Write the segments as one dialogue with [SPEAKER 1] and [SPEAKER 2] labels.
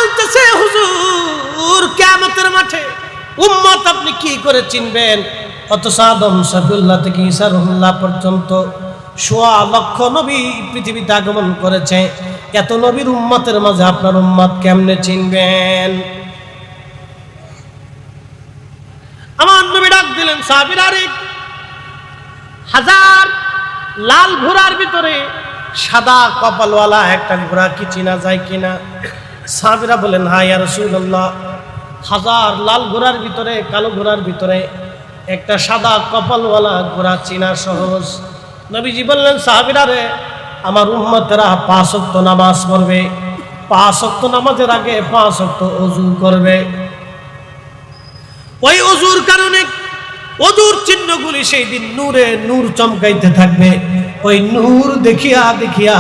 [SPEAKER 1] বলতেছে হুজুর কিয়ামতের মাঠে উম্মত আপনি কি করে চিনবেন? অথচ আদম শফিউল্লাহ থেকে ঈসা রুহুল্লাহ পর্যন্ত ১৬ লক্ষ নবী পৃথিবীতে আগমন করেছে। এত নবীর উম্মতের মাঝে আপনার উম্মত কেমনে চিনবেন? আমার নবী ডাক দিলেন, সাহাবীরা রে, 1000 লাল ঘোড়ার ভিতরে সাদা কপালওয়ালা একটা ঘোড়া কি চিনা যায় কিনা? সাহাবীরা বলেন, হ্যাঁ ইয়া রাসূলুল্লাহ, 1000 লাল ঘোড়ার ভিতরে, কালো ঘোড়ার ভিতরে একটা সাদা কপালওয়ালা ঘোড়া চিনা সহজ। নবীজি বললেন, সাহাবীরা রে, আমার উম্মতেরা 5 ওয়াক্ত নামাজ পড়বে, 5 ওয়াক্ত নামাজের আগে 5 ওয়াক্ত ওযু করবে। ওই ওযুর কারণে ওযুর চিহ্নগুলি সেই দিন নূরে নূর চমকাইতে থাকবে। ওই নূর দেখিয়া দেখিয়া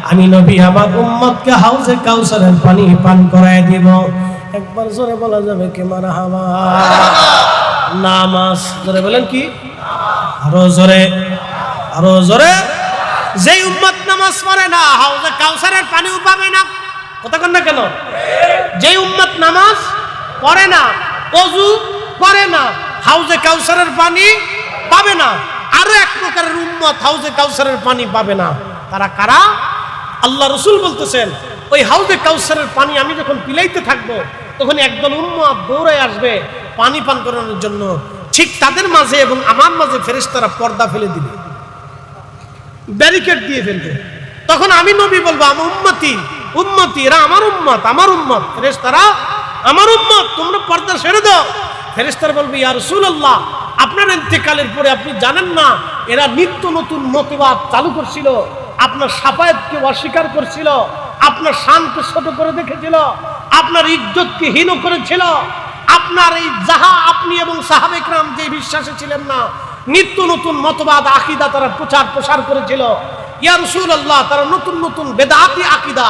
[SPEAKER 1] আমি নবী আমার উম্মতকে হাউজে কাউসারের পানি পান করায় দিব। একবার জোরে বলা যাবে কি মারহাবা? নামাজ জোরে বলেন কি? আরো জোরে, আরো জোরে। যেই উম্মত নামাজ পড়ে না হাউজে কাউসারের পানিও পাবে না। কথা কন না কেন? যেই উম্মত নামাজ পড়ে না, ওযু করে না, হাউজে কাউসারের পানি পাবে না। আরো এক প্রকারের উম্মত হাউজে কাউসারের পানি পাবে না। তারা কারা? আল্লাহ রাসূল বলতেছেন, ওই হাউজে কাউসারের পানি আমি যখন পিলাইতে থাকবো তখন একদল উম্মত দৌড়ে আসবে পানি পান করানোর জন্য। ঠিক তাদের মাঝে এবং আমার মাঝে ফেরেশতারা পর্দা ফেলে দিবে, ব্যারিকেড দিয়ে ফেলবে। তখন আমি নবী বলবো, আমার উম্মতি উম্মতি, এরা আমার উম্মত, আমার উম্মত, ফেরেশতারা আমার উম্মত, তোমরা পর্দা ছেড়ে দাও। ফেরেশতারা বলবে, ইয়া রাসূলুল্লাহ, আপনার ইন্তেকালের পরে আপনি জানেন না এরা নিত্য নতুন মতবাদ চালু করছিল, আপনার শাফায়াতকে অস্বীকার করছিল, আপনার শানকে ছোট করে দেখেছিল, আপনার ইজ্জতকে হীন করেছিল, আপনার এই যাহা আপনি এবং সাহাবে کرام যে বিশ্বাসে ছিলেন না, নিত্য নতুন মতবাদ আকীদা তারা প্রসার করেছিল। ইয়া রাসূলুল্লাহ, তারা নতুন নতুন বেদাতি আকীদা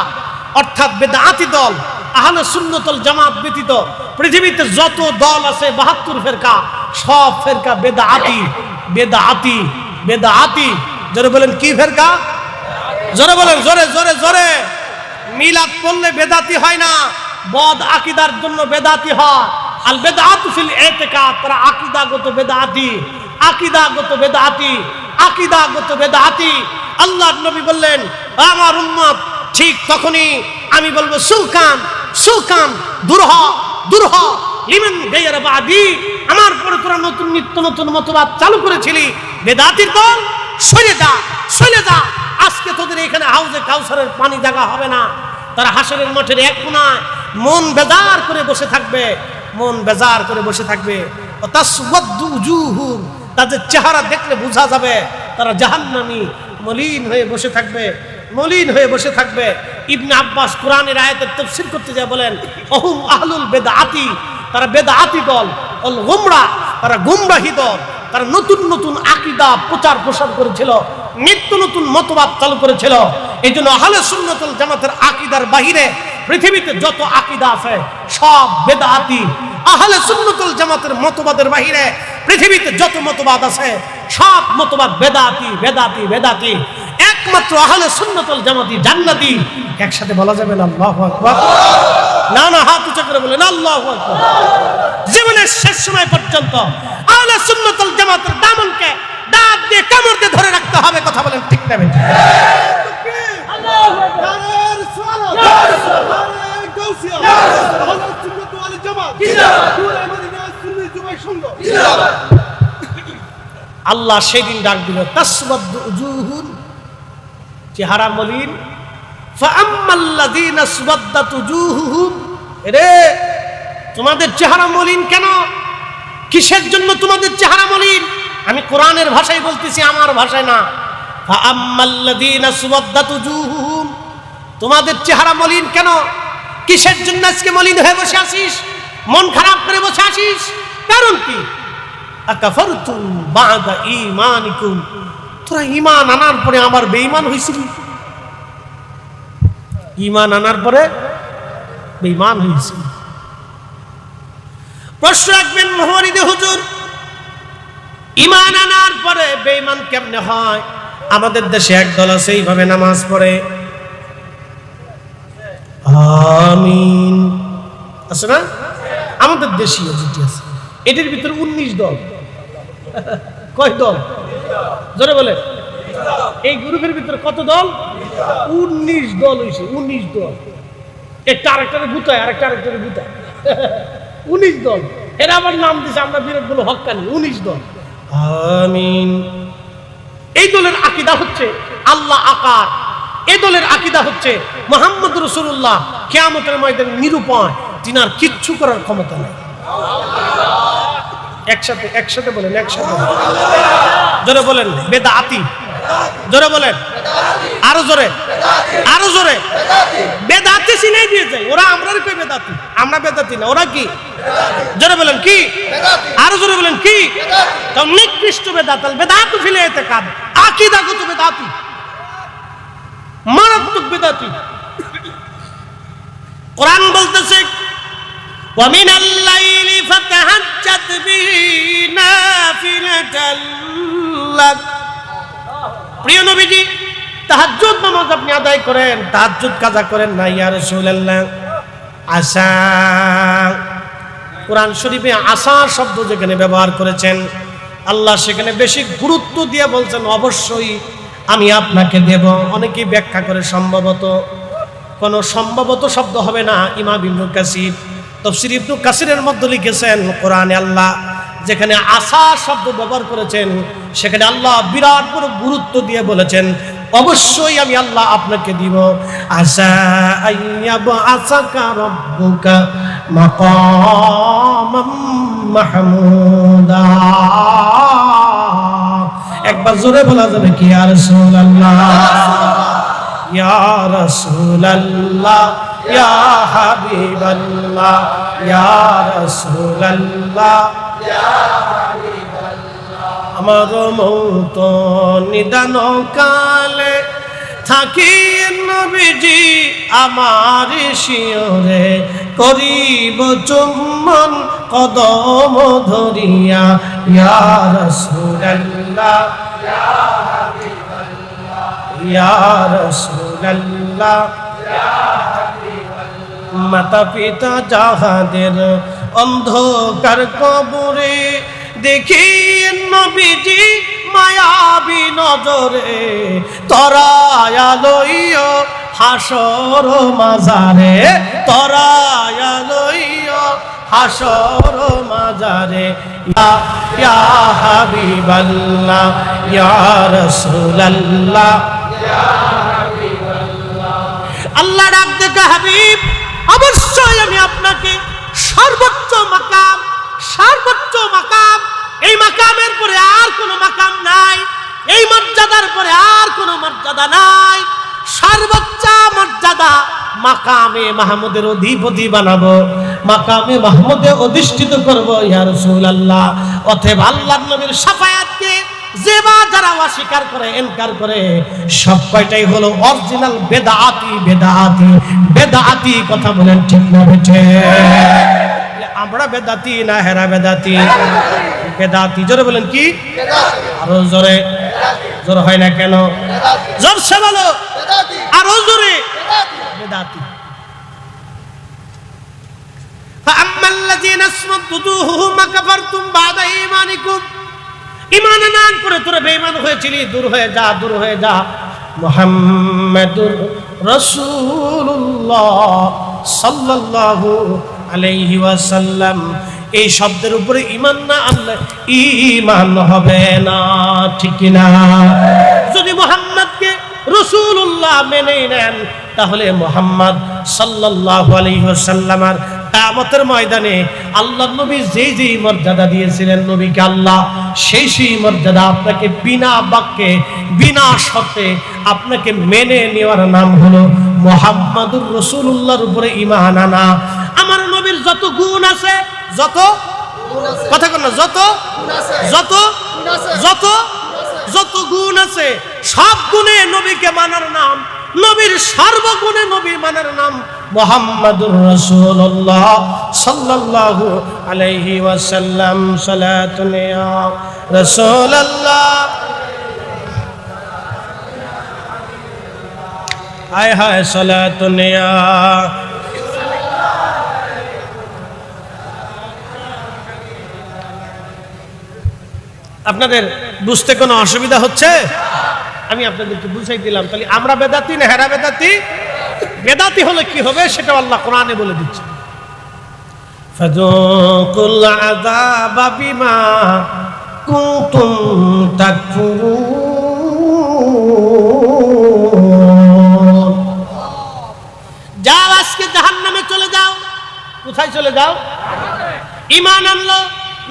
[SPEAKER 1] অর্থাৎ বেদাতি দল, আহলে সুন্নাত ওয়াল জামাত ব্যতীত পৃথিবীতে যত দল আছে 72 ফেরকা, সব ফেরকা বেদাতি বেদাতি বেদাতি। জোরে বলেন কি ফেরকা? জোরে বলেন, জোরে জোরে জোরে। মিলাদ পড়লে বেদাতি হয় না, বদ আকীদার জন্য বেদাতি হয়। আল বেদাতু ফিল ইতিকাদ, তারা আকীদাগত বেদাতি, আকীদাগত বেদাতি, আকীদাগত বেদাতি। আল্লাহর নবী বললেন, আমার উম্মত ঠিক তখনই আমি বলবো, সুলকান সুলকান, দুরহ দুরহ লিমান গায়রা বাদি, আমার পরে তোরা নতুন নিত্য নতুন মতবাদ চালু করেছিলি, বেদাতির দল, সরে যা সরে যা। আজকে তোদের এখানে হাউজে কাউসারের পানি জায়গা হবে না। তারা হাসরের মাঠের এক কোণায় মন বেজার করে বসে থাকবে, মন বেজার করে বসে থাকবে। তাসওয়াদু উজুহুম, তাদের চেহারা দেখলে বোঝা যাবে তারা জাহান্নামী, মলিন হয়ে বসে থাকবে, মলিন হয়ে বসে থাকবে। ইবনে আব্বাস কোরআনের আয়াতের তাফসীর করতে যায় বলেন, ওহুম আহলুল বেদাতি, তারা বেদাতি দল, অল গুমরা, তারা গুমরাহী দল। তারা নতুন নতুন আকীদা প্রসার করেছিল, নিত্য নতুন মতবাদ চালু করেছিল। এই জন্য আহলে সুন্নাত ওয়াল জামাতের আকীদার বাহিরে পৃথিবীতে যত আকীদা আছে সব বেদাতি। আহলে সুন্নাত ওয়াল জামাতের মতবাদের বাহিরে পৃথিবীতে যত মতবাদ আছে সব মতবাদ বেদাতি বেদাতি বেদাতি। একমাত্র আহলে সুন্নাত ওয়াল জামাতি জান্নাতি। একসাথে বলা যাবে না আল্লাহু আকবার? না না, হাত উঁচু করে বলেন আল্লাহু আকবার। জীবনের শেষ সময় পর্যন্ত আহলে সুন্নাত ওয়াল জামাতের দামনকে দাঁত দিয়ে কামড় দিয়ে ধরে রাখতে হবে। কথা বলেন ঠিক না বেঠিক? আল্লাহু আকবার। আল্লাহ সেদিন ডাক দিল, তাসওয়াদু উজুহুন, চেহারা মলিন। ফাআম্মাল্লাযীনা আসওয়াদ্দাত উজুহুহুম, রে তোমাদের চেহারা মলিন কেন? কিসের জন্য তোমাদের চেহারা মলিন? আমি কোরআনের ভাষায় বলতেছি, আমার ভাষায় না। ফাআম্মাল্লাযীনা আসওয়াদ্দাত উজুহুহুম, তোমাদের চেহারা মলিন কেন? কিসের জন্য আজকে মলিন হয়ে বসে আছিস, মন খারাপ করে বসে আছিস? কারণ কি? আকাফারতুম বা'দা ঈমানিকুম, তোরা ঈমান আনার পরে আবার বেঈমান হইছিলি। ঈমান আনার পরে বেঈমান হইছিলি। প্রশ্ন রাখবেন মুহরিদে হুজুর, ঈমান আনার পরে বেঈমান কেমনে হয়? আমাদের দেশে একদল আছে এইভাবে নামাজ পড়ে, আমিন আছে না? আমাদের দেশীয় যেটি আছে এটির ভিতরে 19 দল। কয় দল? জোরে বলে। এই গ্রুপের ভিতরে কত দল? 19 দল হয়েছে। 19 দল। একটা আরেকটারে গুতায়, আরেকটা আরেকটারে গুতায়। 19 দল। এরা আবার নাম দিছে আমরা বিরাট বলে হক্কানি। 19 দল। আমিন। এই দলের আকীদা হচ্ছে আল্লাহ আকার। এই দলের আকীদা হচ্ছে মুহাম্মদ রাসূলুল্লাহ কিয়ামতের ময়দানে নিরূপণ, তিনার কিচ্ছু করার ক্ষমতা নেই। একসাথে বলেন, একসাথে জোরে বলেন বেদাতি। জোরে বলেন, আরো জোরে, আরো জোরে। বেদাতি চিনাই দিয়ে যায় ওরা। আমরা কই বেদাতি? আমরা বেদাতি না, ওরা কি? জোরে বলেন কি? আরো জোরে বলেন কি? নিকৃষ্ট বেদাত। বেদাত ফিলে ইতিকাদ, আকীদাগত বেদাতি, মারাত্মক বেদাতি। কোরআন বলতেছে وَمِنَ اللَّيْلِ فَتَهَجَّدْ بِهِ نَافِلَةً لَكَ। প্রিয় নবীজি, তাহাজ্জুদ নামাজ আপনি আদায় করেন, তাহাজ্জুদ কাজা করেন না ইয়া রাসূলুল্লাহ। আসা, কোরআন শরীফে আসা শব্দ যেখানে ব্যবহার করেছেন আল্লাহ সেখানে বেশি গুরুত্ব দিয়ে বলছেন অবশ্যই আমি আপনাকে দেব। অনেকেই ব্যাখ্যা করে সম্ভবত, কোনো সম্ভবত শব্দ হবে না। ইমাম ইবনে কাসির তাফসীর ইবনে কাসিরের মধ্যে লিখেছেন কোরআনে আল্লাহ যেখানে আসা শব্দ ব্যবহার করেছেন সেখানে আল্লাহ বিরাট বড় গুরুত্ব দিয়ে বলেছেন অবশ্যই আমি আল্লাহ আপনাকে দিব। আসা আইয়াবআসাকা রাব্বুকা মাকামাম মাহমুদা। একবার জোরে বলা যাবে কি ইয়া রাসূলুল্লাহ, ইয়া রাসূলুল্লাহ, ইয়া হাবিবাল্লাহ, ইয়া রাসূলুল্লাহ, ইয়া হাবিবাল্লাহ। আমার মৌত নিদান কালে থাকি নবীজি আমার শিয়রে করিব চুম্বন কদম ধরিয়া। ইয়া রাসূলুল্লাহ, ইয়া হাবিবাল্লাহ, ইয়া রাসূলুল্লাহ, ইয়া হাবিবাল্লাহ। মাতা পিতা যাহাদের অন্ধকার কবরে দেখি নবীজি মায়াবী নজরে তরায়া লইও হাসর মাজারে, তরায়া লইও হাসর মাজারে। ইয়া হাবিবাল্লাহ, ইয়া রাসূলুল্লাহ, ইয়া হাবিবাল্লাহ। আল্লাহ ডাক দেখে হাবিব অবশ্যই আমি আপনাকে সর্বোচ্চ মাকাম, সর্বোচ্চ মাকাম, এই মাকামের পরে আর কোনো মাকাম নাই, এই মর্যাদার পরে আর কোনো মর্যাদা নাই। সর্বোচ্চ মর্যাদা মাকামে মাহমুদের অধিপতি বানাবো, মাকামে মাহমুদে অধিষ্ঠিত করব ইয়া রাসূলুল্লাহ। অতএব আল্লাহর নবীর শাফায়াতকে যেবা যারা অস্বীকার করে, ইনকার করে, সব কয়টাই হলো অরিজিনাল বেদাতি। বেদাতি, বেদাতি কথা বলেন ঠিক না বেঠে? আমরা বেদাতি না হেরা বেদাতি? বেদাতি। জোরে বলেন কি? আরো জোরে। জোর হয় না কেন? জোরসে বলো, আরো জোরে। বেদাতি। ফাআম্মাল্লাযীনা আসমাতুহুম কাফারতুম বাদা ঈমানিকুম। ঈমান আনার পরে তোরা বেঈমান হয়েছিলি, দূর হয়ে যা, দূর হয়ে যা। মুহাম্মাদুর রাসূলুল্লাহ সাল্লাল্লাহু আলাইহি ওয়াসাল্লাম, এই শব্দের উপরে ঈমান না আনলে ঈমান হবে না, ঠিক কি না? যদি মুহাম্মদকে রাসূলুল্লাহ মেনে নেন তাহলে মুহাম্মদ সাল্লাল্লাহু আলাইহি ওয়াসাল্লামের কিয়ামতের ময়দানে আল্লাহর নবী যেই যেই মর্যাদা দিয়েছিলেন নবীকে আল্লাহ, সেই সেই মর্যাদা আপনাকে বিনা বাক্যে, বিনা শর্তে আপনাকে মেনে নেওয়ার নাম হলো মুহাম্মাদুর রাসূলুল্লাহর উপরে ঈমান আনা। আমার নবীর যত গুণ আছে, যত কথা কন না, যত যত যত যত গুণ আছে সব গুণে নবীকে মানার নাম, নবীর সর্বগুণে নবী মানার নাম মুহাম্মাদুর রাসূলুল্লাহ সাল্লাল্লাহু আলাইহি ওয়াসাল্লাম। সালাতুন ইয়া রাসূলুল্লাহ। হায় হায় সালাতুন ইয়া আপনাদের বুঝতে কোনো অসুবিধা হচ্ছে? আমি আপনাদেরকে বুঝাই দিলাম। তাহলে আমরা বেদাতি না হেরা বেদাতি? বেদাতি হলে কি হবে সেটা আল্লাহ কোরআনে বলে দিচ্ছে। ফাযুকুল আযাবা বিমা কুনতুম তাকফুরুন। যাও আজকে জাহান্নামে চলে যাও। কোথায় চলে যাও? ঈমান আনলো,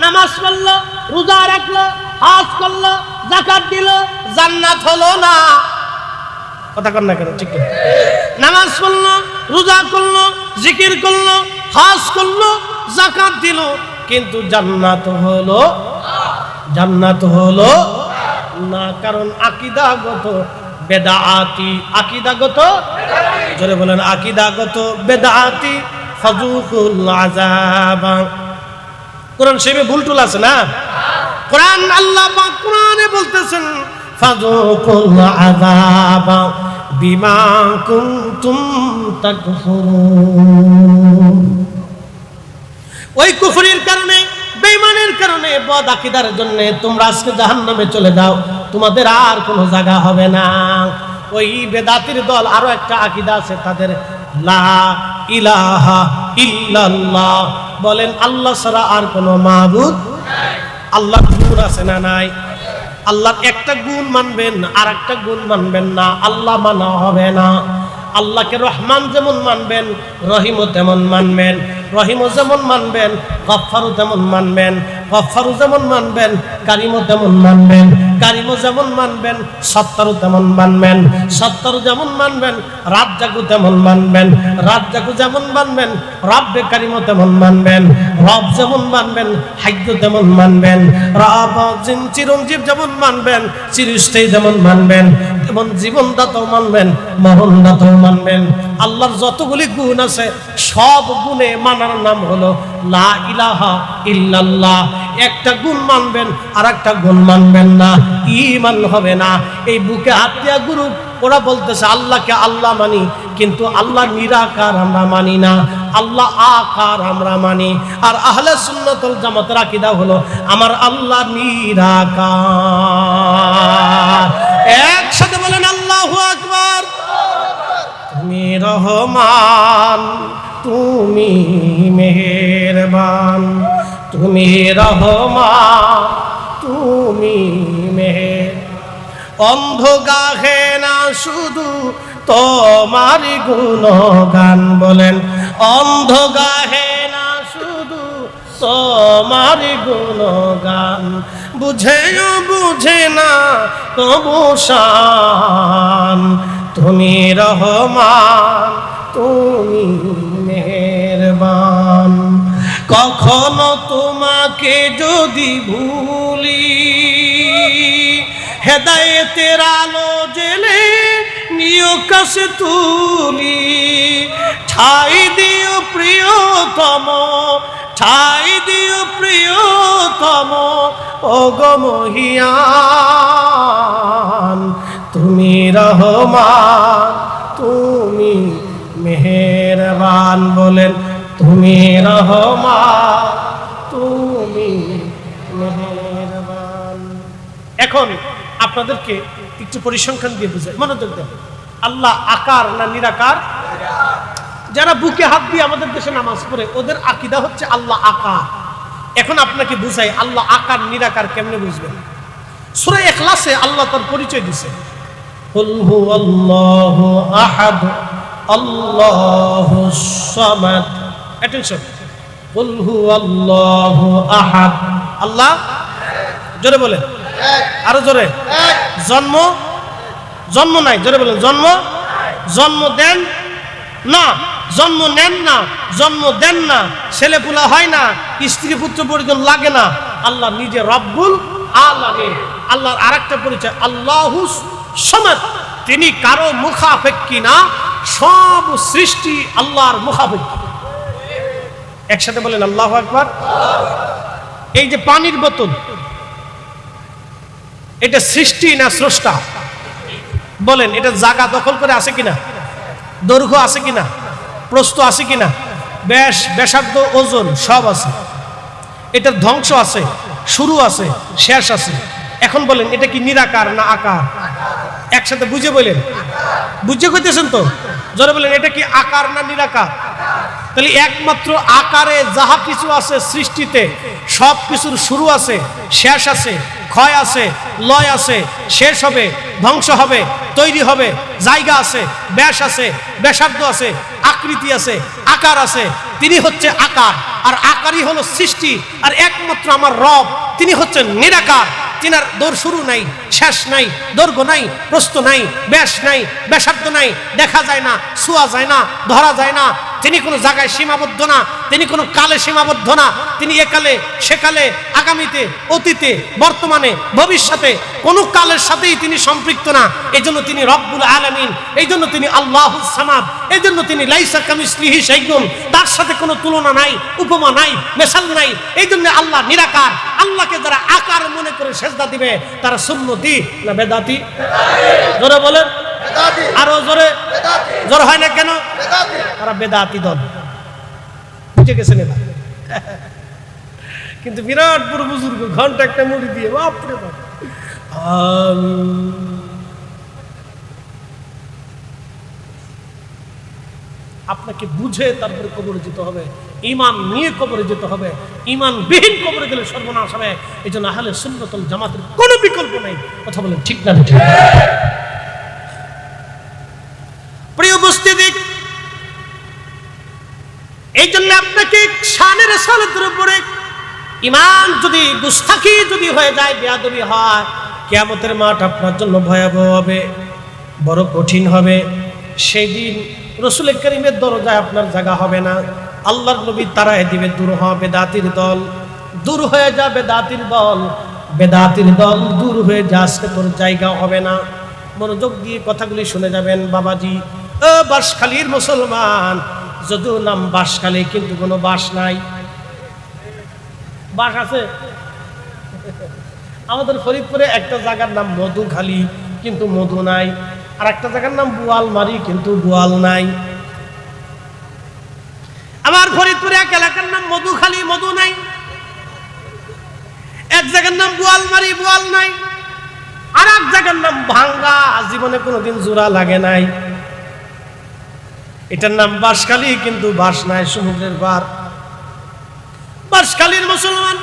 [SPEAKER 1] নামাজ পড়লো, রোজা রাখলো, হজ করলো, যাকাত দিল, জান্নাত হলো না। কথা কর না কেন? ঠিক আছে, নামাজ পড়লো, রোজা করলো, জিকির করলো, হজ করলো, যাকাত দিল, কিন্তু জান্নাত হলো না। কারণ আকীদাগত বেদাতি, আকীদাগত, জোরে বলেন, আকীদাগত বেদাতি। ফাযুকুল আযাবা। কোরআন শরীফে ভুল টুল আছে না? কোরআন আল্লাহ পাক কোরআনে বলতেছেন ফাযুকুল আযাবা বিমা কুনতুম তাকফুরুন। ওই কুফরির কারণে, বেঈমানের কারণে, বদ আকীদার জন্য তোমরা আজকে জাহান্নামে চলে যাও, তোমাদের আর কোনো জায়গা হবে না। ওই বেদাতির দল আরো একটা আকীদা আছে তাদের, লা ইলাহা ইল্লাল্লাহ, বলেন আল্লাহ ছাড়া আর কোনো মাবুদ নাই। আল্লাহর গুণ আছে না নাই? আল্লাহর একটা গুণ মানবেন, আর একটা গুণ মানবেন না, আল্লাহ মানা হবে না। আল্লাহকে রহমান যেমন মানবেন, রহিমও তেমন মানবেন। রহিমও যেমন মানবেন, গফফারও তেমন মানবেন। গফফারও যেমন মানবেন, কারিমও তেমন মানবেন। কারিমও যেমন মানবেন, সত্তারও তেমন মানবেন। সত্তারও যেমন মানবেন, রাজ্জাকও তেমন মানবেন। রাজ্জাকও যেমন মানবেন, রব্বে কারিমও তেমন মানবেন। রব যেমন মানবেন, হাইয়্য তেমন মানবেন। রব চিরঞ্জীব যেমন মানবেন, চিরস্থায়ী যেমন মানবেন, তেমন জীবনদাতাও মানবেন, মরণদাতাও মানবেন। আল্লাহর যতগুলি গুণ আছে সব গুণে মানার নাম হলো লা ইলাহা ইল্লাল্লাহ। একটা গুণ মানবেন, আর একটা গুণ মানবেন না, ঈমান হবে না। এই বুকে হাত দিয়া গুরু ওরা বলতেছে আল্লাহকে আল্লাহ মানি, কিন্তু আল্লাহ নিরাকার আমরা মানি না, আল্লাহ আকার আমরা মানি। আর আহলে সুন্নাত ওয়াল জামাতের আকীদা হলো আমার আল্লাহ নিরাকার। একসাথে বলেন আল্লাহু আকবার। তুমি রহমান, তুমি মেহেরবান, তুমি রহমান, তুমি মেহের। অন্ধ গাহে না শুধু তোমার গুণগান, বলেন অন্ধ গাহে না শুধু তোমার গুণগান, বুঝেও বুঝে না তবু শান। তুমি রহমান, তুমি মেহেরবান। কখনো তোমাকে যদি ভুলি, হেদায়েতের আলো জেলে নিয় কাছে তুলি। ঠাই দিও প্রিয়তম, ঠাই দিও প্রিয়তম, ওগো মহিয়ান। তুমি রহমান, তুমি মেহেরবান, বলেন তুমি রহমান, তুমি মেহেরবান। এখন আপনাদেরকে একটু পরিসংখ্যান দিয়ে বুঝাই, মনোযোগ দেন। আল্লাহ আকার না নিরাকার? যারা বুকে হাত দিয়ে আমাদের দেশে নামাজ পড়ে ওদের আকীদা হচ্ছে আল্লাহ আকার। এখন আপনাকে বুঝাই আল্লাহ আকার নিরাকার কেমনে বুঝবেন। সূরা ইখলাসে আল্লাহ তার পরিচয় দিয়েছে, কুল হুয়াল্লাহু আহাদ আল্লাহুস সামাদ। অ্যাটেনশন, কুল হুয়াল্লাহু আহাদ। আল্লাহ জোরে বলেন, আরো জোরে। জন্ম, জন্ম নাই, জোরে বলেন জন্ম, জন্ম দেন না, জন্ম নেন না, জন্ম দেন না, ছেলে পুলা হয় না, স্ত্রী পুত্র পরিজন লাগে না। আল্লাহ নিজে রব্বুল আলামিন। আল্লাহর আরেকটা পরিচয় আল্লাহুস সামাদ, তিনি কারো মুখাপেক্ষী না, সব সৃষ্টি আল্লাহর মুখাপেক্ষী। একসাথে বলেন আল্লাহু আকবার। এই যে পানির বোতল, এটা সৃষ্টি না স্রষ্টা? বলেন এটা জায়গা দখল করে আছে কিনা? দৈর্ঘ্য আছে কিনা? প্রস্থ আছে কিনা? ব্যাস, ব্যাসার্ধ, ওজন সব আছে। এটার ধ্বংস আছে, শুরু আছে, শেষ আছে। এখন বলেন এটা কি নিরাকার না আকার? একসাথে বুঝে বলেন, বুঝে কইতেছেন তো? জোরে বলেন, এটা কি আকার না নিরাকার? তাহলে একমাত্র আকারে যাহা কিছু আছে সৃষ্টিতে, সব কিছুর শুরু আছে, শেষ আছে, ক্ষয় আছে, লয় আছে, শেষ হবে, ধ্বংস হবে, তৈরি হবে, জায়গা আছে, ব্যাস আছে, ব্যাসার্ধ আছে, আকৃতি আছে, আকার আছে। তিনি হচ্ছে আকার, আর আকারই হলো সৃষ্টি। আর একমাত্র আমার রব, তিনি হচ্ছেন নিরাকার। তিনার দৌড় শুরু নাই, শেষ নাই, দৈর্ঘ্য নাই, প্রস্থ নাই, ব্যাস নাই, ব্যাসার্ধ নাই, দেখা যায় না, ছোঁয়া যায় না, ধরা যায় না। তিনি কোনো জায়গায় সীমাবদ্ধ না, তিনি কোনো কালে সীমাবদ্ধ না। তিনি একালে, সেকালে, আগামীতে, অতীতে, বর্তমানে, ভবিষ্যতে কোনো কালের সাথেই তিনি সম্পৃক্ত না। এই জন্য তিনি রব্বুল আলামিন, এই জন্য তিনি আল্লাহুস সামাদ, এই জন্য তিনি লাইসা কামিসলিহি শাইউন, তার সাথে কোনো তুলনা নাই, উপমা নাই, মেসাল নাই। এই জন্য আল্লাহ নিরাকার। আল্লাহকে যারা আকার মনে করে সেজদা দিবে তারা সুন্নতি না বেদাতি? জোরে বলেন, আরো জোরে। জোর হয় না কেন? তারা বেদাতি দল। বুঝে গেছেন এবার? কিন্তু বিরাট বড় বুজুর্গ ঘন্টা একটা মুড়ি দিয়ে বাপরে বাপ, আপনাকে বুঝে তারপরে কবরে যেতে হবে, ঈমান নিয়ে কবরে যেতে হবে। ঈমান বিহীন কবরে গেলে সর্বনাশ হবে। এই জন্য আহলে সুন্নাত ওয়াল জামাতের কোনো বিকল্প নেই। কথা বলেন ঠিক না? ঠিক। প্রিয় উপস্থিতি, এই জন্য আপনাকে শানে রিসালাতের উপরে ঈমান যদি গুস্তাখি যদি হয়ে যায়, বেয়াদবি হয়, কিয়ামতের মাঠ আপনার জন্য ভয়াবহ হবে, বড় কঠিন হবে। সেই দিন রাসূল কারীমের দরজায় আপনার জায়গা হবে না। আল্লাহর নবী তারাই দিবে, দূর হবে বেদাতির দল, দূর হয়ে যাবে বেদাতির দল, বেদাতির দল দূর হয়ে যাচ্ছে, তোর জায়গা হবে না। মনোযোগ দিয়ে কথাগুলি শুনে যাবেন বাবাজি। ও বাঁশখালীর মুসলমান, যদিও নাম বাঁশখালী কিন্তু কোনো বাস নাই। বাস আছে আমাদের ফরিদপুরে একটা জায়গার নাম মধুখালী কিন্তু মধু নাই, আর একটা জায়গার নাম বোয়ালমারি কিন্তু বোয়াল নাই। আমার ফরিদপুরে এক এলাকার নাম মধুখালী, মধু নাই। এক জায়গার নাম বোয়ালমারি, বোয়াল নাই। আর এক জায়গার নাম ভাঙ্গা, জীবনে কোনোদিন জোড়া লাগে নাই। এটার নাম বাঁশখালী কিন্তু বাস নাই, সমুদ্রের পার। বাঁশখালীর মুসলমান,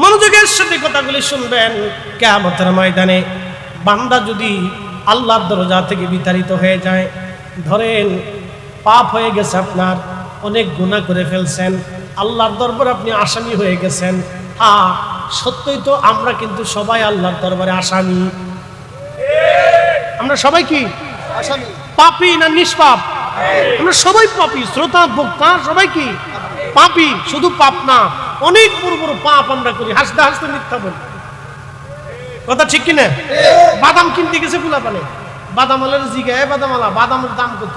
[SPEAKER 1] মনোযোগের সাথে কথাগুলি শুনবেন। কিয়ামতের ময়দানে বান্দা যদি আল্লাহর দরজা থেকে বিতাড়িত হয়ে যায়, ধরেন পাপ হয়ে গেছে, আপনার অনেক গুনাহ করে ফেলছেন, আল্লাহর দরবারে আপনি আসামি হয়ে গেছেন। হ্যাঁ সত্যই তো, আমরা কিন্তু সবাই আল্লাহর দরবারে আসামি। আমরা সবাই কি আসামি? পাপী না নিষ্পাপ? আমরা সবাই পাপী, শ্রোতা বক্তা সবাই কি পাপী? শুধু পাপ না, অনেক বড় বড় পাপ আমরা করি, হাসতে হাসতে মিথ্যা বলি। কথা ঠিক কিনা? বাদাম কিনতে গেছে পোলাপানে, বাদাম আলার জিগায়, বাদাম আলা, বাদামের দাম কত?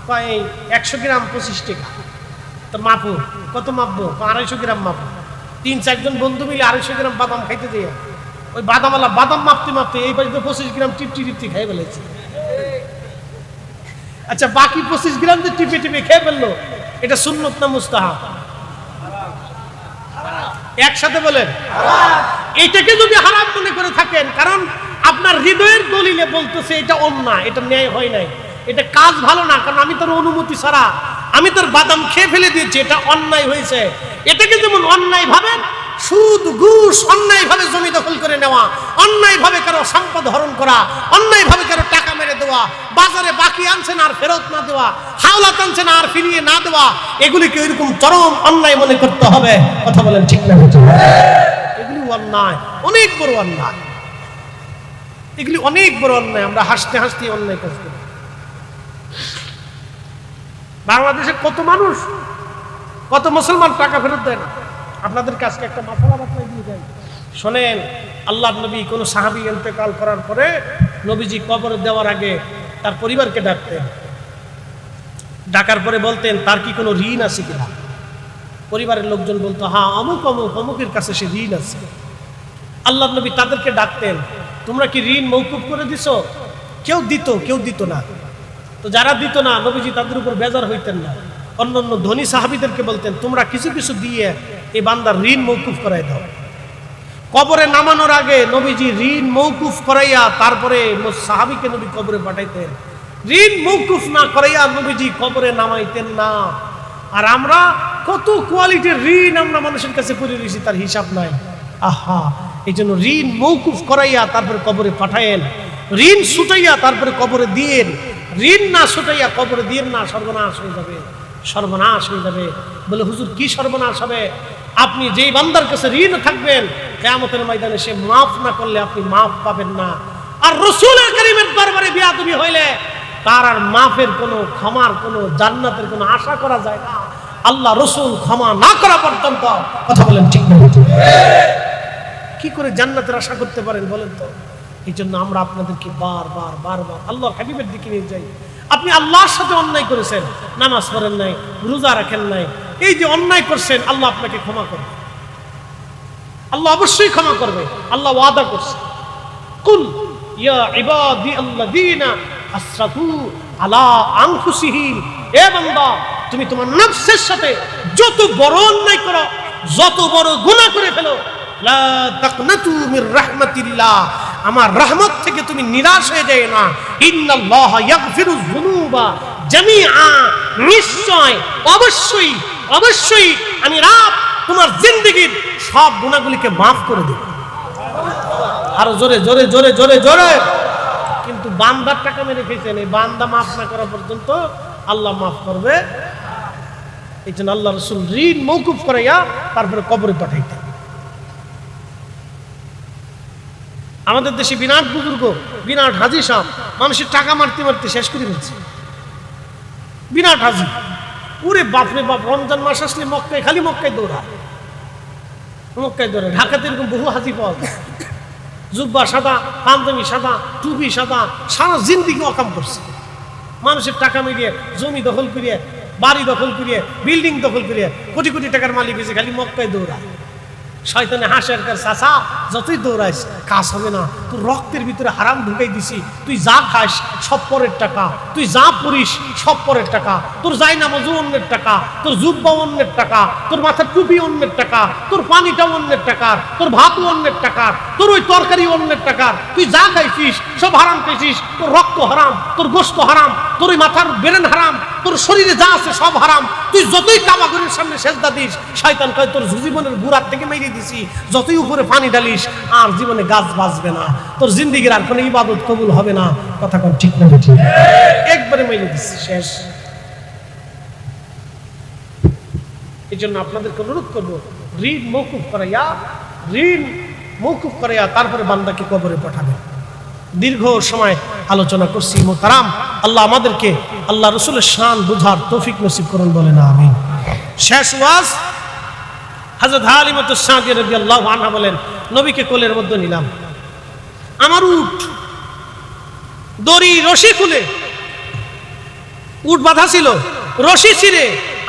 [SPEAKER 1] 100 গ্রাম 25 টাকা। তো মাপো, কত মাপবো? 250 গ্রাম মাপো। 3-4 জন বন্ধু মিলে 250 গ্রাম বাদাম খাইতে দিয়ে, ওই বাদাম আলা বাদাম মাপতে মাপতে এই পাশে 25 গ্রাম টিপটি টিপটি খাই ফেলেছে। আচ্ছা, বাকি 25 গ্রাম যে টিপে টিপে খেয়ে ফেললো, এটা সুন্নত না মুস্তাহাব? একসাথে বলেন। এইটাকে যদি হারাম মনে করে থাকেন, কারণ আপনার হৃদয়ের দলিলে বলতেছে এটা অন্যায়, এটা ন্যায় হয় নাই, এটা কাজ ভালো না, কারণ আমি তোর অনুমতি ছাড়া আমি তোর বাদাম খেয়ে ফেলে দিয়েছি, এটা অন্যায় হয়েছে। এটাকে যেমন অন্যায় ভাবেন, সুদ ঘুষ, অন্যায় ভাবে জমি দখল করে নেওয়া, অন্যায় ভাবে কারো সম্পদ হরণ করা, অন্যায় ভাবে কারো টাকা মেরে দেওয়া, বাজারে বাকি আনছেন আর ফেরত না দেওয়া, হাওলাত আনছেন আর ফিরিয়ে না দেওয়া, এগুলিকে এরকম চরম অন্যায় মনে করতে হবে। কথা বলেন ঠিক না? এগুলি অন্যায়, অনেক বড় অন্যায়, এগুলি অনেক বড় অন্যায়। আমরা হাসতে হাসতে অন্যায় কাজ করি। বাংলাদেশে কত মানুষ, কত মুসলমান টাকা ফেরত দেয় না। আপনাদের কাছে একটা মাসালা বাতলা দিয়ে দেন, শোনেন। আল্লাহর নবী কোন সাহাবী ইন্তেকাল করার পরে নবীজি কবর দেওয়ার আগে তার পরিবারকে ডাকতেন, ডাকার পরে বলতেন তার কি কোনো ঋণ আছে কিনা। পরিবারের লোকজন বলতো হ্যাঁ অমুক অমুক অমুকের কাছে সে ঋণ আছে। আল্লাহর নবী তাদেরকে ডাকতেন, তোমরা কি ঋণ মওকুফ করে দিছো? কেউ দিত, কেউ দিত না। তো যারা দিত না, নবীজি তাদের উপর বেজার হইতেন না। অন্য অন্য ধনী সাহাবীদেরকে বলতেন তোমরা কিছু কিছু দিয়ে এই বান্দার ঋণ মওকুফ করাই দাও। কবরে নামানোর আগে নবীজি ঋণ মওকুফ করাইয়া তারপরে সাহাবীকে নবী কবরে পাঠাইতেন। ঋণ মওকুফ না করাইয়া নবীজি কবরে নামাইতেন না। আর আমরা কত কোয়ালিটির ঋণ আমরা মানুষের কাছে করে দিয়েছি, তার হিসাব নাই। আহা, এই জন্য ঋণ মওকুফ করাইয়া তারপরে কবরে পাঠায়েন, ঋণ ছুটাইয়া তারপরে কবরে দিয়েন। ঋণ না ছুটাইয়া কবরে দিয়েন না, সর্বনাশ হয়ে যাবে, সর্বনাশ হয়ে যাবে। বলে হুজুর কি সর্বনাশ হবে? আপনি যেই বান্দার কাছে ঋণ থাকবেন কিয়ামতের ময়দানে সে মাফ না করলে আপনি মাফ পাবেন না। আর রাসূল কারীমের দরবারে বিয়াদবি হইলে তার আর মাফের কোনো, ক্ষমার কোনো, জান্নাতের কোনো আশা করা যায় না আল্লাহ রাসূল ক্ষমা না করা পর্যন্ত। কথা বলেন ঠিক না? কি করে জান্নাতের আশা করতে পারেন বলেন তো? এই জন্য আমরা আপনাদেরকে বারবার বারবার আল্লাহর হাবিবের দিকে নিয়ে যাই। আপনি আল্লাহর সাথে অন্যায় করেছেন, নামাজ পড়েন নাই, রোজা রাখেন নাই, এই যে অন্যায় করছেন আল্লাহ আপনাকে ক্ষমা করবে, আল্লাহ অবশ্যই ক্ষমা করবে। আল্লাহ ওয়াদা করছে, কুল ইয়া ইবাদি আল্লাযীনা আসরাফু আলা আনফুসিহিম, এ বান্দা তুমি তোমার নফসের সাথে যত বড় অন্যায় করো, যত বড় গুনাহ করে ফেলো, লা তাকনাতু মির রাহমাতিল্লাহ, আমার রহমত থেকে তুমি নিরাশ হয়ে যায় না। ইন্নাল্লাহা ইয়াগফিরুয যুনুবা জামিআ, নিশ্চয় অবশ্যই অবশ্যই আমি রব তোমার জিন্দেগীর সব গুনাহগুলিকে maaf করে দেব। আরো জোরে জোরে জোরে জোরে জোরে। কিন্তু বান্দার টাকা মেরে খেয়েছেন, এই বান্দা maaf না করা পর্যন্ত আল্লাহ maaf করবে। এই জন্য আল্লাহ রাসূল ঋণ মওকুফ করাইয়া তারপরে কবরে পাঠাইতেন। আমাদের দেশে বিরাট বুজুর্গ, বিরাট হাজি সাহেব মানুষের টাকা মারতে মারতে শেষ করে দিচ্ছে। বিরাট হাজি, ওরে বাপরে বাপ, রমজান মাস আসলে মক্কায়, খালি মক্কায় দৌড়ায়, মক্কায় দৌড়ায়। ঢাকাতে এরকম বহু হাজি পাওয়া যায়, জুব্বা সাদা, পাঞ্জাবি সাদা, টুপি সাদা, সারা জিন্দেগি অকাম করছে। মানুষের টাকা মিলিয়ে জমি দখল করিয়ে, বাড়ি দখল করিয়ে, বিল্ডিং দখল করিয়ে কোটি কোটি টাকার মালিক হয়েছে, খালি মক্কায় দৌড়ায়। শয়তানে হাসের কার চাচা, যতই দৌড়াইস কাজ হবে না, তোর রক্তের ভিতরে হারাম ঢুকাই দিছি, তুই যা খাস সব পরের টাকা, তুই যা পড়িস সব পরের টাকা, তোর যাই নামাজও অন্যের টাকা, তোর জুব্বা অন্যের টাকা, তোর মাথার টুপি অন্যের টাকা, তোর পানিটা অন্যের টাকার, তোর ভাতও অন্যের টাকার, তোর ওই তরকারি অন্যের টাকার, তুই যা খাইছিস সব হারাম খাইছিস, তোর রক্ত হারাম, তোর গোশত হারাম, তোর ওই মাথার ব্রেন হারাম, তোর শরীরে যা আছে সব হারাম। তুই যতই কাবাগরের সামনে সেজদা দিস, শয়তান কয় তোর জীবনের গুড়ার থেকে মেরে দিছি, যতই উপরে পানি ঢালিস আর জীবনে গাছ বাঁচবে না, তোর জিন্দেগির আর কোনো ইবাদত কবুল হবে না। কথা কোন ঠিক না? ঠিক, একবারে মেরে দিছি, শেষ। এই জন্য আপনাদেরকে অনুরোধ করবো, ঋণ মওকুফ করাইয়া, ঋণ মওকুফ করাইয়া তারপরে বান্দাকে কবরে পাঠাবে। দীর্ঘ সময় আলোচনা করছি মোহতারাম, আল্লাহ আমাদেরকে আল্লাহ রাসূলের শান বুঝার তৌফিক নসিব করুন, বলেন আমিন। শেষ ওয়াজ হযরত হালিমাতুস সাদিয়া রাদিয়াল্লাহু আনহা বলেন, নবীকে কোলের মধ্যে নিলাম, আমার উট দড়ি রশি খুলে, উট বাঁধা ছিল, রশি ছিঁড়ে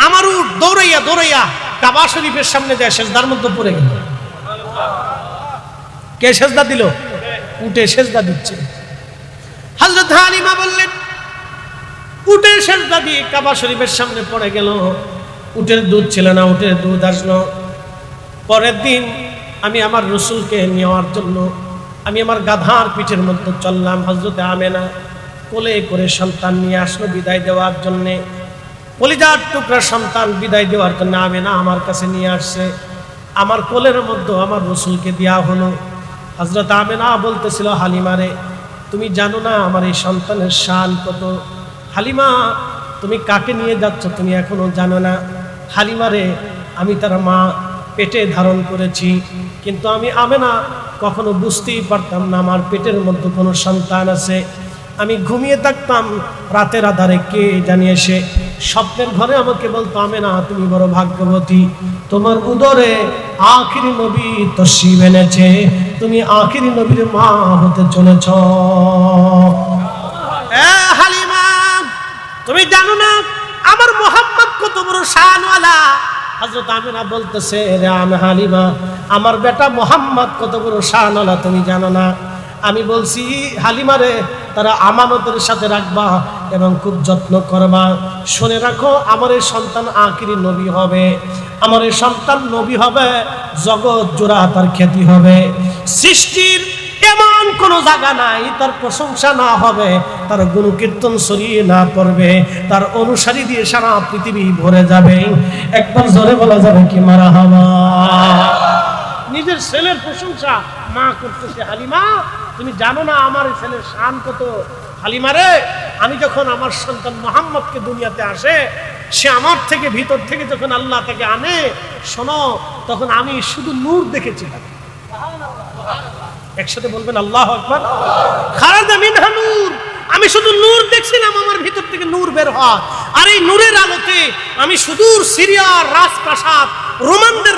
[SPEAKER 1] আমার উট দৌড়াইয়া দৌড়াইয়া কাবা শরীফের সামনে যায় সেজদার মধ্যে পড়ে গেল। কে সেজদা দিল? উটে সেজদা দিচ্ছে। হযরত হালিমা বললেন, উটে সেজদা দিয়ে কাবা শরীফের সামনে পড়ে গেল। উটের দুধ ছিল না, উটের দুধ আসলো। পরের দিন আমি আমার রাসূলকে নেওয়ার জন্য আমি আমার গাধার পিঠের মধ্যে চললাম। হযরত আমেনা কোলে করে সন্তান নিয়ে আসলো বিদায় দেওয়ার জন্যে, কলিজার টুকরা সন্তান বিদায় দেওয়ার জন্য আমেনা আমার কাছে নিয়ে আসছে। আমার কোলের মধ্যে আমার রাসূলকে দেওয়া হলো। হযরত আমেনা বলতেছিল, হালিমারে তুমি জানো না আমার এই সন্তানের শান কত? হালিমা তুমি কাকে নিয়ে যাচ্ছ তুমি এখনো জানো না? হালিমারে আমি তার মা, পেটে ধারণ করেছি, কিন্তু আমি আমেনা কখনো বুঝতেই পারতাম না আমার পেটের মধ্যে কোনো সন্তান আছে। আমি ঘুমিয়ে থাকতাম, রাতের আধারে কে জানি এসে স্বপ্নের ঘরে আমাকে বলতো, আমেনা তুমি বড় ভাগ্যবতী, তোমার উদরে আখিরি নবী তশরিফ এনেছে, তুমি আখিরি নবীর মা হতে চলেছ। হালিমা তুমি জানো না আমার মুহাম্মদ কত বড় শানওয়ালা? হযরত আমেনা বলতেছে, রে হালিমা আমার বেটা মুহাম্মদ কত বড় শানওয়ালা তুমি জানো না? আমি বলছি, হালিমা রে তারা আমানতের সাথে রাখবা, এবং খুব যত্ন করবা। শুনে রাখো, আমার এই সন্তান আখিরি নবী হবে, আমার এই সন্তান নবী হবে, জগৎ জোড়া তার খ্যাতি হবে। সৃষ্টির এমন কোন জায়গা নাই তার প্রশংসা না হবে, তার গুণকীর্তন ছড়িয়ে না পড়বে, তার অনুসারী দিয়ে সারা পৃথিবী ভরে যাবে। একবার জোরে বলা যাবে কি মারহাবা। নিজের ছেলের প্রশংসা মা করতেছে। হালিমা, তুমি জানো না আমার এই ছেলের শান কত? হালিমা রে, আমি যখন আমার সন্তান মুহাম্মদকে দুনিয়াতে আসে, সে আমার থেকে ভিতর থেকে যখন আল্লাহ তাকে আনে, শোনো, তখন আমি শুধু নূর দেখেছিলাম। একসাথে বলবেন আল্লাহু আকবার। খারাজা মিনহা নূর, আমি শুধু নূর দেখছিলাম, আমার ভিতর থেকে নূর বের হয়। আর এই নূরের আলোতে আমি সুদূর সিরিয়ার রাজপ্রাসাদ, রোমানদের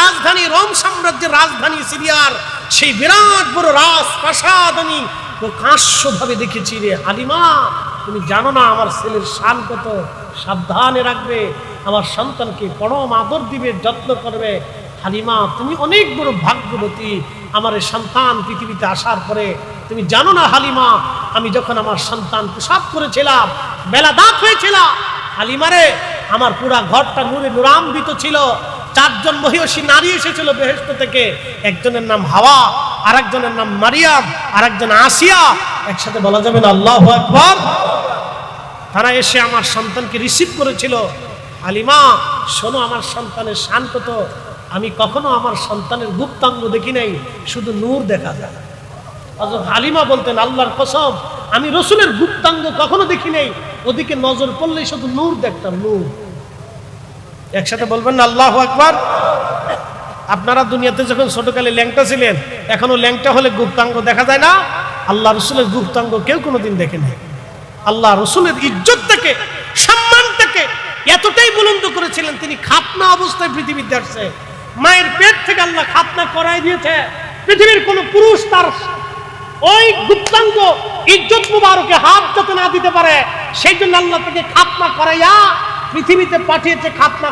[SPEAKER 1] রাজধানী রোম সাম্রাজ্যের রাজধানী সিরিয়ার সেই বিরাট বড় রাজপ্রাসাদ আমি প্রকাশ্যভাবে দেখেছি। রে হালিমা, তুমি জানো না আমার ছেলের শান কত? সাবধানে রাখবে, আমার সন্তানকে পরম আদর দিবে, যত্ন করবে। হালিমা, তুমি অনেক বড় ভাগ্যবতী। আমার এই সন্তান পৃথিবীতে আসার পরে তুমি জানো না হালিমা, আমি যখন আমার সন্তান প্রসব করেছিলাম, বেলা দাঁত হয়েছিল, হালিমারে আমার পুরা ঘরটা নূরে নূরান্বিত ছিল। 4 জন মহিষী নারী এসেছিল বেহেশত থেকে। একজনের নাম হাওয়া, আরেকজনের নাম মারিয়াম, আরেকজন আসিয়া। একসাথে বলা যাবে না আল্লাহু আকবার। তারা এসে আমার সন্তানকে রিসিভ করেছিল। হালিমা, শোনো, আমার সন্তানের শান কত? আমি কখনো আমার সন্তানের গুপ্তাঙ্গ দেখি নাই, শুধু নূর দেখা যায়। হালিমা বলতেন, আল্লাহর কসম, আমি রসুলের গুপ্তাঙ্গ কখনো দেখি নাই, ওদিকে নজর পড়লেই শুধু নূর দেখতাম, নূর। একসাথে বলবেন না আল্লাহু আকবার। আপনারা দুনিয়াতে যখন ছোটকালে ল্যাংটা ছিলেন, এখনো ল্যাংটা হলে গুপ্তাঙ্গ দেখা যায় না? আল্লাহ রসুলের গুপ্তাঙ্গ কেউ কোনোদিন দেখে নাই। আল্লাহ রসুলের ইজ্জত থেকে, সম্মান থেকে এতটাই বুলন্দ করেছিলেন, তিনি খাতনা অবস্থায় পৃথিবীতে আসছে। মায়ের পেট থেকে আল্লাহ খাতনা করাই দিয়েছে। পৃথিবীর কোন পুরুষ তার ওই গুপ্তাঙ্গ ইজ্জত মুবারকে হাত যাতে না দিতে পারে, সেই জন্য আল্লাহ তাকে খাতনা করাইয়া পৃথিবীতে পাঠিয়েছে। খাতনা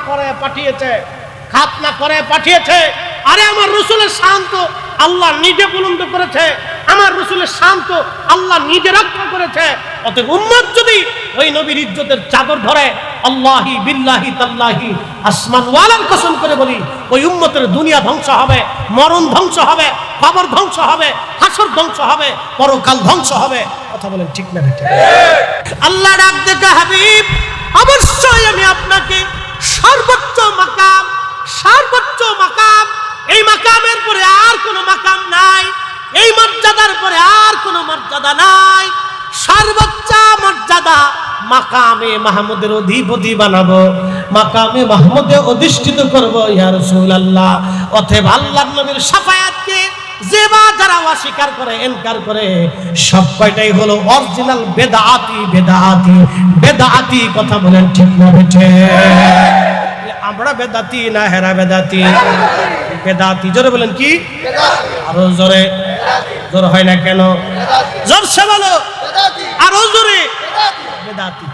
[SPEAKER 1] করে পাঠিয়েছে। আরে আমার রসুলের শান তো আল্লাহ নিজে বুলন্দ করেছে, আমার রসুলের শান তো আল্লাহ নিজে রক্ষা করেছে। অতএব উম্মত যদি ওই নবীর ইজ্জতের চাদর ধরে, আল্লাহি বিল্লাহি তাল্লাহি আসমান ওয়ালার কসম করে বলি, ওই উম্মতের দুনিয়া ধ্বংস হবে, মরণ ধ্বংস হবে, কবর ধ্বংস হবে, হাসর ধ্বংস হবে, পরকাল ধ্বংস হবে। কথা বলেন ঠিক না ঠিক? আল্লাহ ডাক দেখে, হাবিব, অবশ্যই আমি আপনাকে সর্বোচ্চ মাকাম, এই মাকামের পরে আর কোনো মাকাম নাই, এই মর্যাদার পরে আর কোনো মর্যাদা নাই। সর্বোচ্চ মর্যাদা মাকামে মাহমুদের অধিপতি বানাবো, মাকামে মাহমুদে অধিষ্ঠিত করবো ইয়া রাসূলুল্লাহ। অতএব আল্লাহর নবীর শাফায়াতকে যেবা যারা অস্বীকার করে, ইনকার করে, সব কয়টাই হলো অরিজিনাল বেদাতি। কথা বলেন ঠিক না বেঠে? আমরা বেদাতি না হেরা বেদাতি? জোরে বলেন কি? আরো জোরে। জোর হয় না কেন? জোরসে বলো, আরো জোরে। বেদাতি।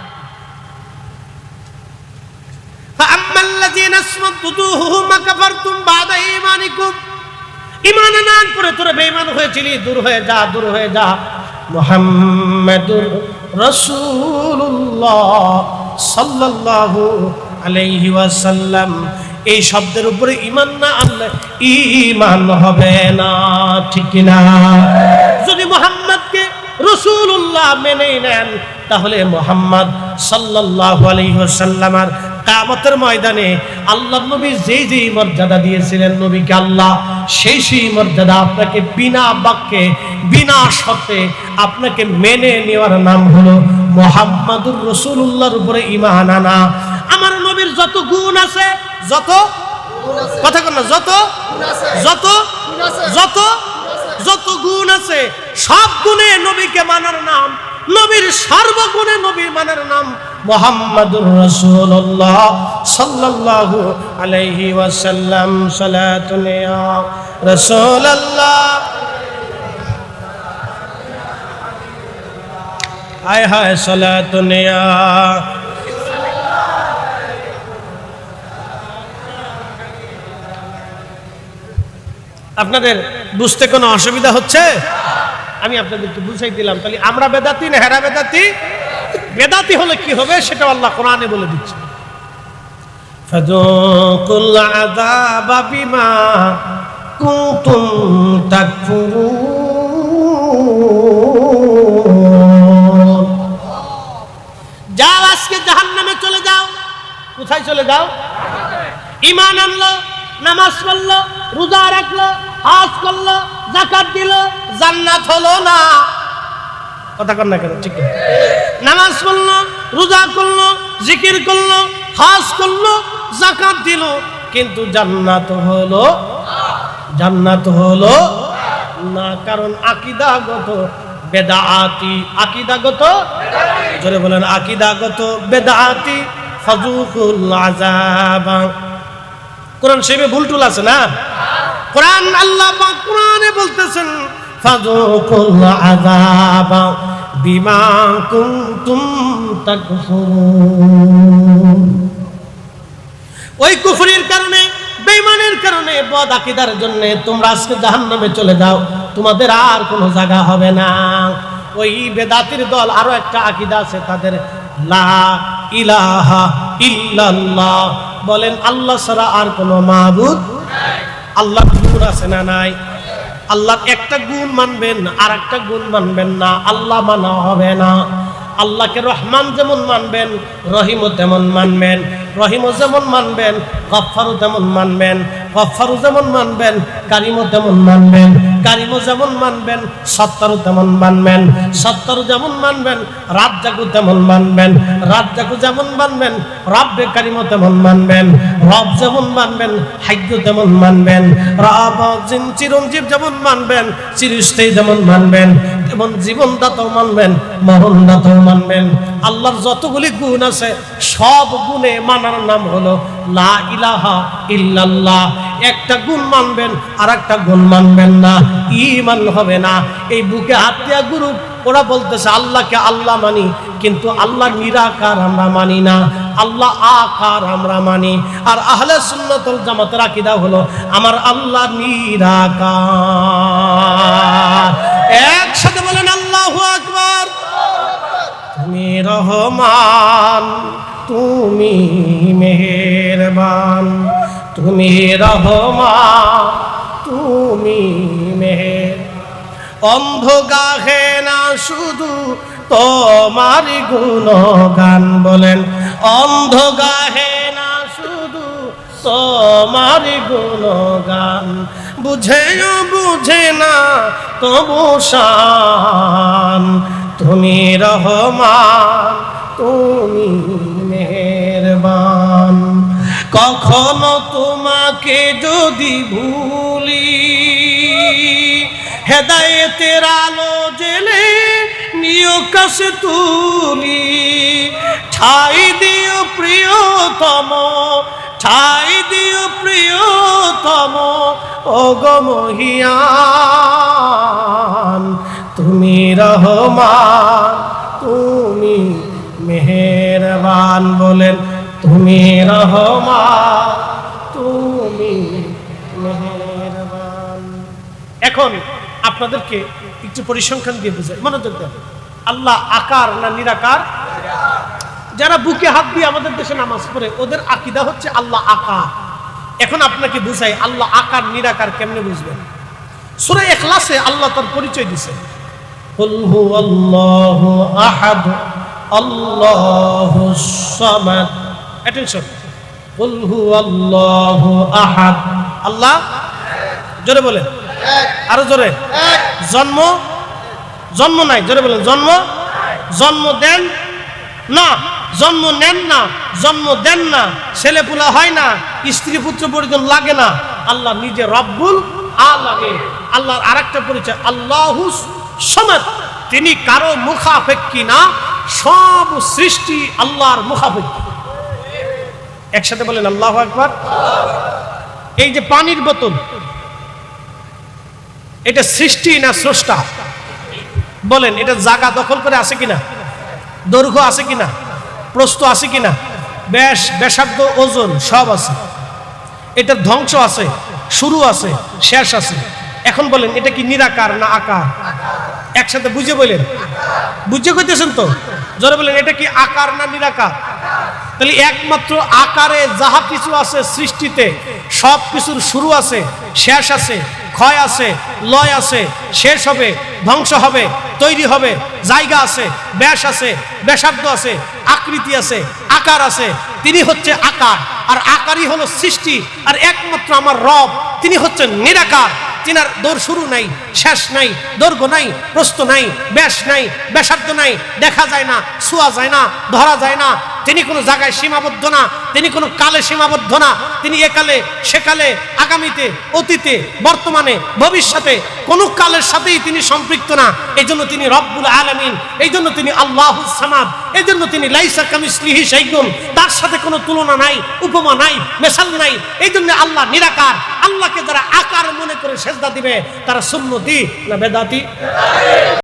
[SPEAKER 1] ফাআম্মাল্লাযীনা আসমাতুহুম কাফারতুম বাদা ঈমানিকুম, ঈমান আনার পরে তোরা বেঈমান হয়েছিলি, দূর হয়ে যা। মুহাম্মাদুর রাসূলুল্লাহ সাল্লাল্লাহু আলাইহি ওয়াসাল্লাম, এই শব্দের উপরে ঈমান না আনলে ঈমান হবে না, ঠিক না? যদি মুহাম্মদকে রাসূলুল্লাহ মেনে নেন, তাহলে মুহাম্মদ সাল্লাল্লাহু আলাইহি ওয়াসাল্লামের কিয়ামতের ময়দানে আল্লাহর নবী যেই মর্যাদা দিয়েছিলেন নবীকে আল্লাহ, সেই মর্যাদা আপনাকে বিনা বাক্যে, বিনা শর্তে আপনাকে মেনে নেওয়ার নাম হলো মুহাম্মাদুর রাসূলুল্লাহর উপরে ঈমান আনা। আমার নবীর যত গুণ আছে, যত গুণ আছে, সব গুণে নবীকে মানার নাম, নবীর সর্বগুণে নবী মানার নাম মুহাম্মাদুর রাসূলুল্লাহ সাল্লাল্লাহু আলাইহি ওয়াসাল্লাম। সালাতুন ইয়া রাসূলুল্লাহ, হায় হায় সালাতুন ইয়া। আপনাদের বুঝতে কোনো অসুবিধা হচ্ছে? আমি আপনাদেরকে বুঝাই দিলাম। তাহলে আমরা বেদাতি না হেরা বেদাতি? বেদাতি হলে কি হবে সেটা আল্লাহ কোরআনে বলে দিচ্ছে। ফাযুকুল আযাবা বিমা কুনতুম তাকফুরুন। যাও আজকে জাহান্নামে চলে যাও। কোথায় চলে যাও? ঈমান আনলো, নামাজ পড়লো, রোজা রাখলো, হজ করলো, যাকাত দিল, জান্নাত হলো না। কথা কর না কেন? ঠিক আছে, নামাজ পড়লো, রোজা করলো, জিকির করলো, হজ করলো, যাকাত দিল, কিন্তু জান্নাত হলো না। কারণ আকীদাগত বেদাতি, আকীদাগত, জোরে বলেন, আকীদাগত বেদাতি। ফাযুকুল আযাবা। কোরআন শরীফে ভুল টুল আছে না? কোরআন আল্লাহ পাক কোরআনে বলতেছেন ফাযুকুল আযাবা বিমা কুনতুম তাকফুরুন। ওই কুফরির কারণে, বেঈমানের কারণে, বদ আকীদার জন্য তোমরা আজকে জাহান্নামে চলে যাও, তোমাদের আর কোনো জায়গা হবে না। ওই বেদাতির দল আরো একটা আকীদা আছে তাদের, লা ইলাহা ইল্লাল্লাহ, বলেন আল্লাহ ছাড়া আর কোনো মাবুদ নাই। আল্লাহর গুণ আছে না নাই? আল্লাহর একটা গুণ মানবেন আর একটা গুণ মানবেন না, আল্লাহ মানা হবে না। আল্লাহকে রহমান যেমন মানবেন, রহিমও তেমন মানবেন। রহিমও যেমন মানবেন, গফফারও তেমন মানবেন। গফফারও যেমন মানবেন, কারিমও তেমন মানবেন। কারিমও যেমন মানবেন, সত্তারও তেমন মানবেন। সত্তারও যেমন মানবেন, রাজ্জাকও তেমন মানবেন। রাজ্জাকও যেমন মানবেন, রব্বে কারিমও তেমন মানবেন। রব যেমন মানবেন, হাইয়্য তেমন মানবেন। রব চিরঞ্জীব যেমন মানবেন, চিরস্থায়ী যেমন মানবেন, তেমন জীবনদাতাও মানবেন, মরণদাতাও মানবেন। আল্লাহর যতগুলি গুণ আছে সব গুণে মানার নাম হলো লা ইলাহা ইল্লাল্লাহ। একটা গুণ মানবেন আর একটা গুণ মানবেন না, ঈমান হবে না। এই বুকে হাত দিয়া গুরু ওরা বলতেছে আল্লাহকে আল্লাহ মানি, কিন্তু আল্লাহ নিরাকার আমরা মানি না, আল্লাহ আকার আমরা মানি। আর আহলে সুন্নাত ওয়াল জামাতের আকীদা হলো আমার আল্লাহ নিরাকার। একসাথে বলেন আল্লাহু আকবার। তুমি রহমান, তুমি মেহেরবান, তুমি রহমান, তুমি মেহের। অন্ধ গাহে না শুধু তোমার গুণগান, বলেন অন্ধ গাহে না শুধু তোমার গুণগান। বুঝেও বুঝে না তবু শান, তুমি রহমান, তুমি মেহেরবান। কখনো তোমাকে যদি ভুলি, হেদায়েতের আলো জেলে নিয় কাছে তুলি। ঠাই দিও প্রিয়তম, ঠাই দিও প্রিয়তম, ওগো মহিয়ান। তুমি রহমান, তুমি মেহেরবান, বলেন তুমি রহমান, তুমি মেহেরবান। এখন আপনাদেরকে একটু পরিসংখ্যান দিয়ে বুঝাই, মনোযোগ দেন। আল্লাহ আকার না নিরাকার? যারা বুকে হাত দিয়ে আমাদের দেশে নামাজ পড়ে ওদের আকীদা হচ্ছে আল্লাহ আকার। এখন আপনাকে বুঝাই আল্লাহ আকার নিরাকার কেমনে বুঝবেন। সূরা ইখলাসে আল্লাহ তার পরিচয় দিয়েছেন, কুল হুয়াল্লাহু আহাদ আল্লাহুস সামাদ। অ্যাটেনশন, কুল হুয়াল্লাহু আহাদ। আল্লাহ, জোরে বলেন, আরো জোরে। জন্ম, জন্ম নাই, জোরে বলেন জন্ম। জন্ম দেন না, জন্ম নেন না, জন্ম দেন না, ছেলে পুলা হয় না, স্ত্রী পুত্র পরিজন লাগে না। আল্লাহ নিজে রব্বুল আলামিন। আল্লাহর আরেকটা পরিচয় আল্লাহুস সামাদ, তিনি কারো মুখাপেক্ষী না, সব সৃষ্টি আল্লাহর মুখাপেক্ষী। একসাথে বলেন আল্লাহু আকবার। এই যে পানির বোতল, এটা সৃষ্টি না স্রষ্টা? বলেন, এটা জায়গা দখল করে আছে কিনা? দৈর্ঘ্য আছে কিনা? প্রস্থ আছে কিনা? ব্যাস, ব্যাসার্ধ, ওজন সব আছে। এটার ধ্বংস আছে, শুরু আছে, শেষ আছে। এখন বলেন এটা কি নিরাকার না আকার? একসাথে বুঝে বলেন, বুঝে কইতেছেন তো? জোরে বলেন, এটা কি আকার না নিরাকার? তাহলে একমাত্র আকারে যাহা কিছু আছে সৃষ্টিতে, সব কিছুর শুরু আছে, শেষ আছে, ক্ষয় আছে, লয় আছে, শেষ হবে, ধ্বংস হবে, তৈরি হবে, জায়গা আছে, ব্যাস আছে, ব্যাসার্ধ আছে, আকৃতি আছে, আকার আছে। তিনি হচ্ছে আকার, আর আকারই হলো সৃষ্টি। আর একমাত্র আমার রব, তিনি হচ্ছেন নিরাকার। তিনার দৌড় শুরু নাই, শেষ নাই, দৈর্ঘ্য নাই, প্রস্থ নাই, ব্যাস নাই, ব্যাসার্ধ নাই, দেখা যায় না, ছোঁয়া যায় না, ধরা যায় না। তিনি কোনো জায়গায় সীমাবদ্ধ না, তিনি কোনো কালে সীমাবদ্ধ না। তিনি একালে, সেকালে, আগামীতে, অতীতে, বর্তমানে, ভবিষ্যতে কোনো কালের সাথেই তিনি সম্পৃক্ত না। এই জন্য তিনি রব্বুল আলামিন, এই জন্য তিনি আল্লাহুস সামাদ, এই জন্য তিনি লাইসা কামিসলিহি শাইউন, তার সাথে কোনো তুলনা নাই, উপমা নাই, মেসাল নাই। এই জন্য আল্লাহ নিরাকার। আল্লাহকে যারা আকার মনে করে সেজদা দিবে তারা সুন্নতি না বেদাতি?